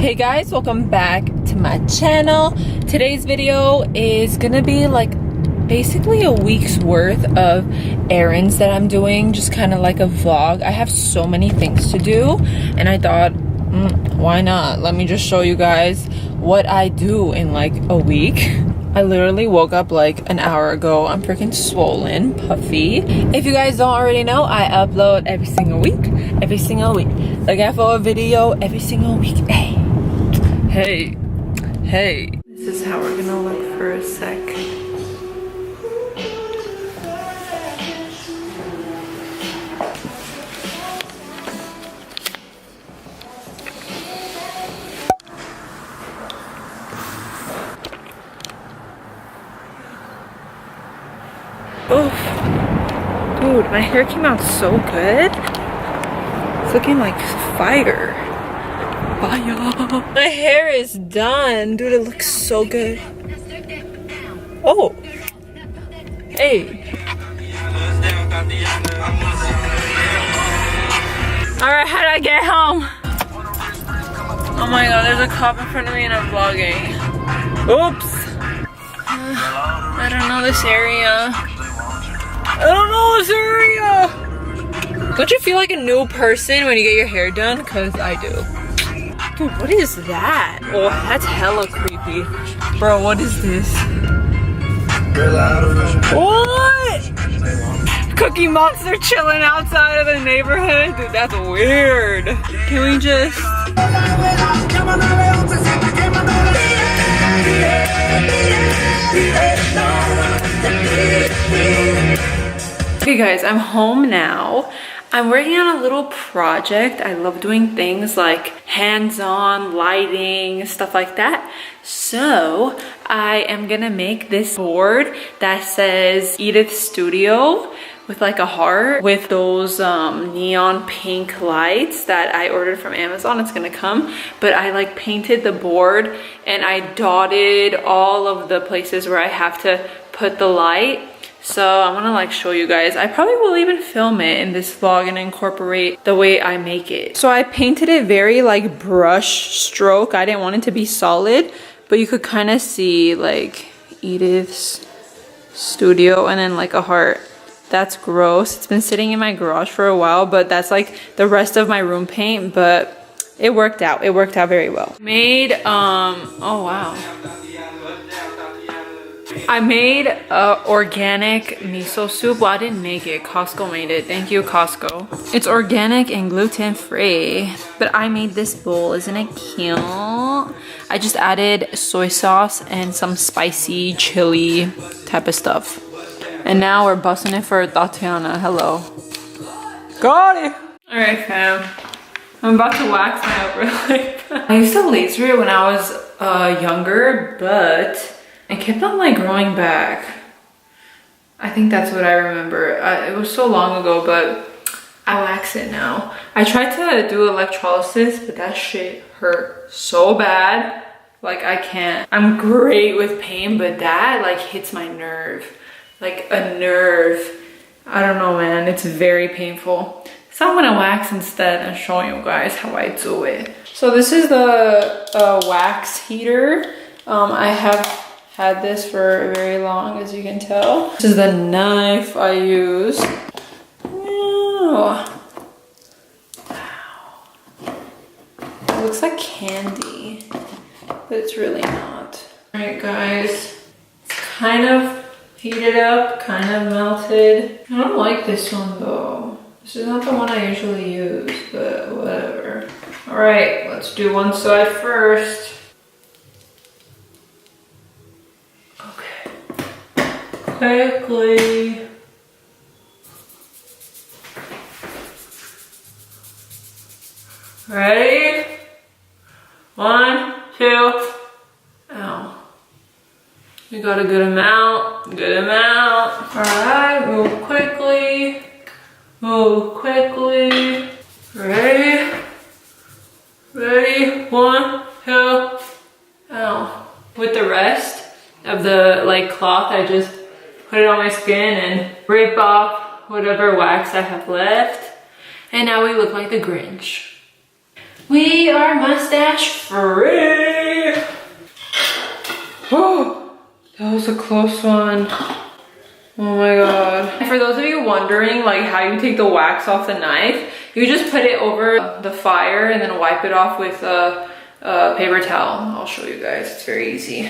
Hey guys, welcome back to my channel. Today's video is gonna be like basically a week's worth of errands that I'm doing, just kind of like a vlog. I have so many things to do and I thought, why not? Let me just show you guys what I do in like a week. I literally woke up like an hour ago. I'm freaking swollen, puffy. If you guys don't already know, I upload every single week. Like I upload a video every single week. Hey. This is how we're gonna look for a sec. Oof. Dude, my hair came out so good. It's looking like fire. My hair is done. Dude, it looks so good. Oh. Hey. Alright, how do I get home? Oh my god, there's a cop in front of me and I'm vlogging. Oops. I don't know this area. Don't you feel like a new person when you get your hair done? Because I do. Dude, what is that? Oh, that's hella creepy. Bro, what is this? What? Cookie Monster chilling outside of the neighborhood? Dude, that's weird. Can we just... Okay guys, I'm home now. I'm working on a little project. I love doing things like hands-on, lighting, stuff like that. So I am gonna make this board that says Edith Studio with like a heart with those neon pink lights that I ordered from Amazon. It's gonna come, but I like painted the board and I dotted all of the places where I have to put the light. So I'm gonna like show you guys. I probably will even film it in this vlog and incorporate the way I make it. So I painted it very like brush stroke. I didn't want it to be solid, but you could kind of see like Edith's Studio and then like a heart. That's gross. It's been sitting in my garage for a while, but that's like the rest of my room paint, but it worked out. It worked out very well. Made, oh wow. I made organic miso soup. Well, I didn't make it. Costco made it. Thank you, Costco. It's organic and gluten-free. But I made this bowl. Isn't it cute? I just added soy sauce and some spicy chili type of stuff. And now we're busting it for Tatiana. Hello. Got it! Alright, fam. I'm about to wax my upper lip. I used to laser it when I was younger, but it kept on like growing back. I think that's what I remember. It was so long ago, but I wax it now. I tried to do electrolysis, but that shit hurt so bad. Like I can't. I'm great with pain, but that like hits my nerve. Like a nerve. I don't know, man. It's very painful. So I'm gonna wax instead and show you guys how I do it. So this is the wax heater. I have had this for very long, as you can tell. This is the knife I use. Wow. It looks like candy, but it's really not. All right, guys. It's kind of heated up, kind of melted. I don't like this one though. This is not the one I usually use, but whatever. All right, let's do one side first. Quickly. Ready? 1, 2. Ow. We got a good amount. Alright, move quickly. Ready? 1, 2. Ow. With the rest of the like cloth, I just put it on my skin and rip off whatever wax I have left. And now we look like the Grinch. We are mustache free. Oh, that was a close one. Oh my god. And for those of you wondering like how you take the wax off the knife, you just put it over the fire and then wipe it off with a paper towel. I'll show you guys, it's very easy.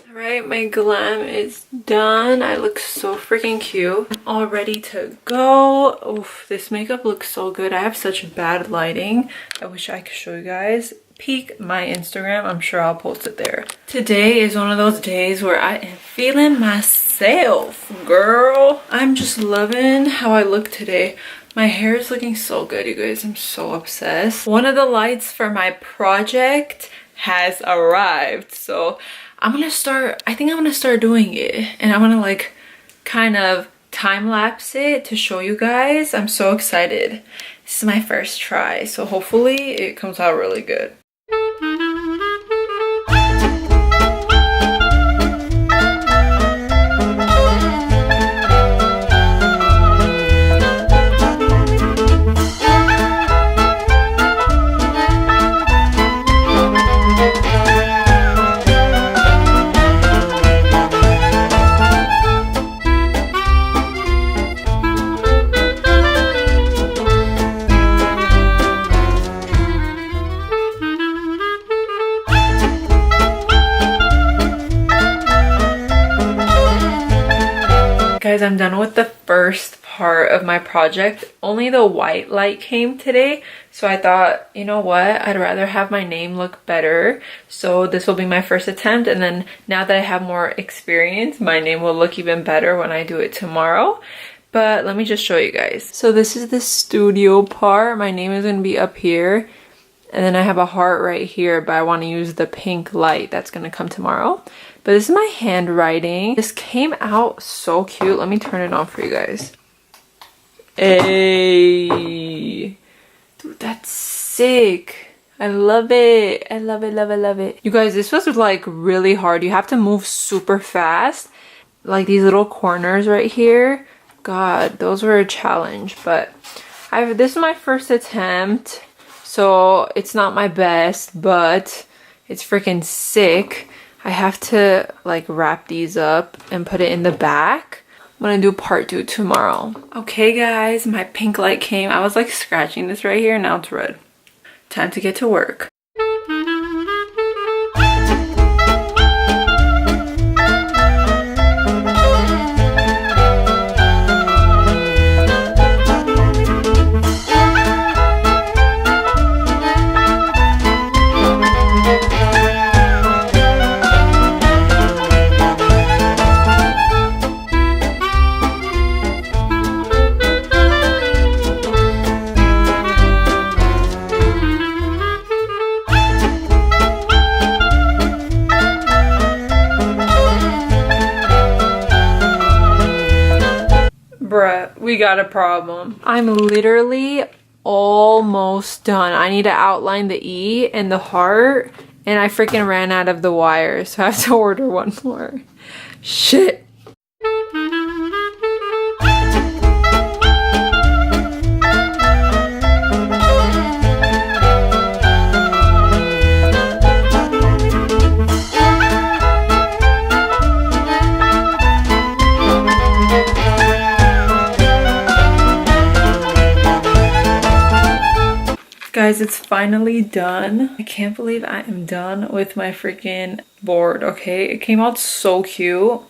Alright, my glam is done. I look so freaking cute. I'm all ready to go. Oof, this makeup looks so good. I have such bad lighting. I wish I could show you guys. Peek my Instagram, I'm sure I'll post it there. Today is one of those days where I am feeling myself, girl. I'm just loving how I look today. My hair is looking so good, you guys. I'm so obsessed. One of the lights for my project has arrived, so I think I'm gonna start doing it, and I'm gonna like kind of time lapse it to show you guys. I'm so excited. This is my first try, so hopefully it comes out really good. Guys, I'm done with the first part of my project. Only the white light came today, so I thought, you know what, I'd rather have my name look better. So this will be my first attempt, and then now that I have more experience, my name will look even better when I do it tomorrow. But let me just show you guys. So this is the studio part. My name is going to be up here, and then I have a heart right here, but I want to use the pink light that's going to come tomorrow. But this is my handwriting. This came out so cute. Let me turn it on for you guys. Hey, dude, that's sick. I love it. I love it, love it, love it. You guys, this was like really hard. You have to move super fast. Like these little corners right here. God, those were a challenge. But this is my first attempt, so it's not my best, but it's freaking sick. I have to like wrap these up and put it in the back. I'm gonna do part 2 tomorrow. Okay guys, my pink light came. I was like scratching this right here, now it's red. Time to get to work. Bruh, we got a problem. I'm literally almost done. I need to outline the E and the heart, and I freaking ran out of the wires, so I have to order one more. Shit. Guys, it's finally done. I can't believe I am done with my freaking board, okay? It came out so cute,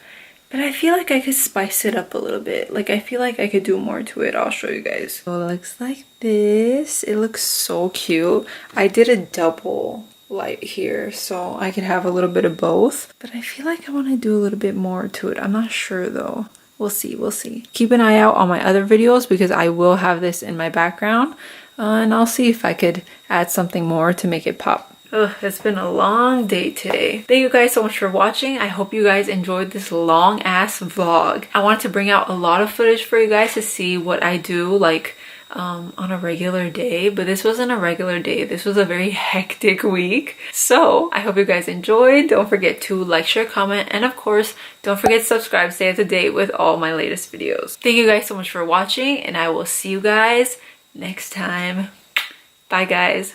but I feel like I could spice it up a little bit. Like, I feel like I could do more to it. I'll show you guys. So it looks like this. It looks so cute. I did a double light here, so I could have a little bit of both, but I feel like I want to do a little bit more to it. I'm not sure though. We'll see, we'll see. Keep an eye out on my other videos because I will have this in my background. And I'll see if I could add something more to make it pop. Ugh, it's been a long day today. Thank you guys so much for watching. I hope you guys enjoyed this long ass vlog. I wanted to bring out a lot of footage for you guys to see what I do like on a regular day, but this wasn't a regular day. This was a very hectic week. So I hope you guys enjoyed. Don't forget to like, share, comment, and of course, don't forget to subscribe, stay up to date with all my latest videos. Thank you guys so much for watching, and I will see you guys next time. Bye guys.